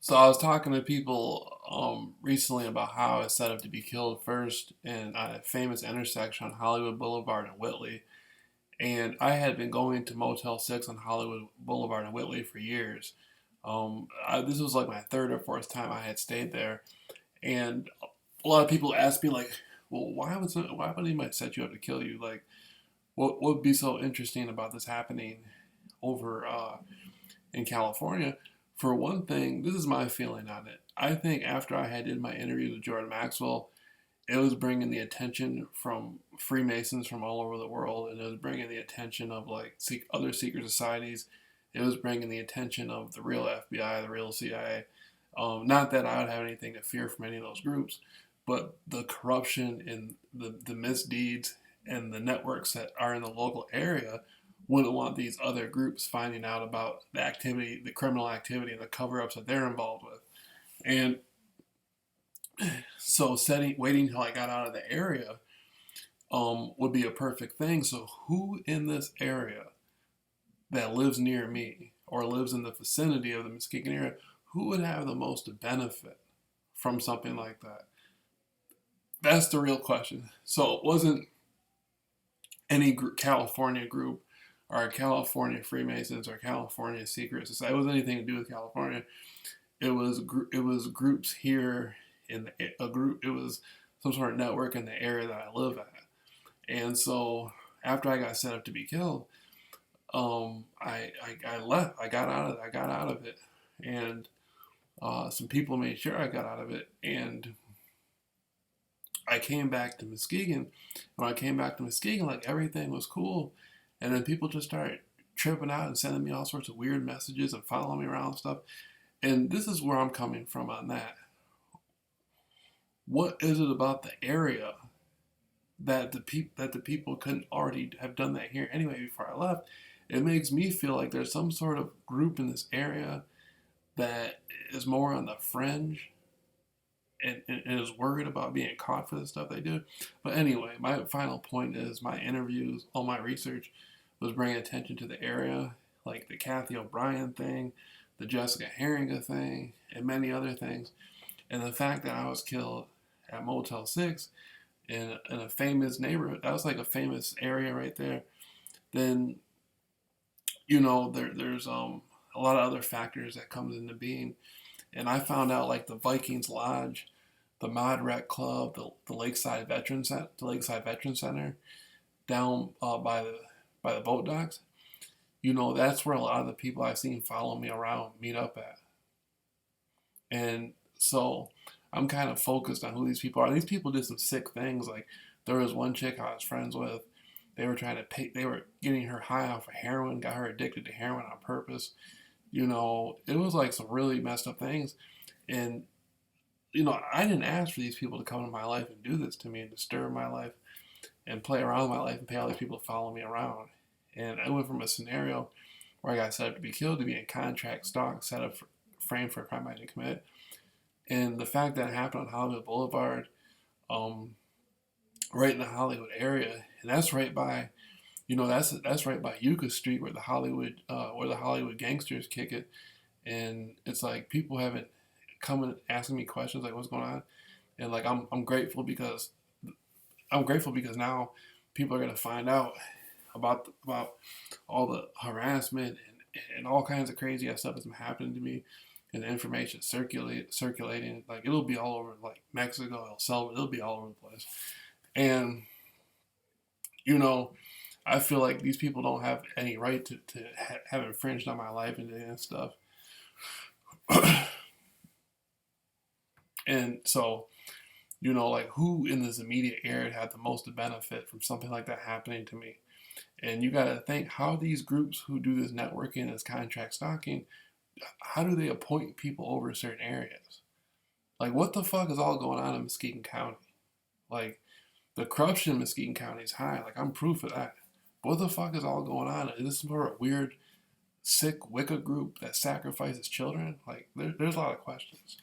So I was talking to people recently about how I set up to be killed first in a famous intersection on Hollywood Boulevard in Whitley. And I had been going to Motel 6 on Hollywood Boulevard in Whitley for years. This was like my third or fourth time I had stayed there. And a lot of people ask me, like, well, why would anybody set you up to kill you? Like, what would be so interesting about this happening over in California? For one thing, this is my feeling on it. I think after I had did my interview with Jordan Maxwell, it was bringing the attention from Freemasons from all over the world, and it was bringing the attention of like other secret societies. It was bringing the attention of the real FBI, the real CIA. Not that I would have anything to fear from any of those groups, but the corruption and the misdeeds and the networks that are in the local area wouldn't want these other groups finding out about the activity, the criminal activity, and the cover-ups that they're involved with. And so, waiting until I got out of the area would be a perfect thing. So, who in this area that lives near me or lives in the vicinity of the Muskegon area, who would have the most benefit from something like that? That's the real question. So, it wasn't any California group or California Freemasons or California Secret Society. It wasn't anything to do with California. It was groups here in a group. It was some sort of network in the area that I live at. And so after I got set up to be killed, I left. I got out of it, and some people made sure I got out of it, and I came back to Muskegon. When I came back to Muskegon, like everything was cool, and then people just started tripping out and sending me all sorts of weird messages and following me around and stuff. And this is where I'm coming from on that. What is it about the area that the people couldn't already have done that here anyway before I left? It makes me feel like there's some sort of group in this area that is more on the fringe and is worried about being caught for the stuff they do. But anyway, my final point is my interviews, all my research was bringing attention to the area, like the Kathy O'Brien thing, the Jessica Herringa thing, and many other things. And the fact that I was killed at Motel 6 in a famous neighborhood, that was like a famous area right there, then, there's a lot of other factors that comes into being. And I found out like the Vikings Lodge, the Mod Rec Club, the Lakeside Veteran Center down by the boat docks. That's where a lot of the people I've seen follow me around meet up at. And so I'm kind of focused on who these people are. These people did some sick things. Like there was one chick I was friends with. They were getting her high off of heroin, got her addicted to heroin on purpose. It was like some really messed up things. And, I didn't ask for these people to come into my life and do this to me and disturb my life and play around with my life and pay all these people to follow me around. And I went from a scenario where I got set up to be killed to being contract stalked, set up framed for a crime I didn't commit. And the fact that it happened on Hollywood Boulevard, right in the Hollywood area, and that's right by, that's right by Yucca Street where the Hollywood gangsters kick it. And it's like people haven't come and asking me questions like what's going on, and like I'm grateful because now people are gonna find out about all the harassment and all kinds of crazy ass stuff that's been happening to me, and the information circulating. Like it'll be all over like Mexico, El Salvador, it'll be all over the place. And I feel like these people don't have any right to have infringed on my life and stuff. And so, like who in this immediate area had the most benefit from something like that happening to me? And you got to think how these groups who do this networking, this contract stalking, how do they appoint people over certain areas? Like, what the fuck is all going on in Muskegon County? Like, the corruption in Muskegon County is high. Like, I'm proof of that. But what the fuck is all going on? Is this some sort of weird, sick Wicca group that sacrifices children? Like, there's a lot of questions.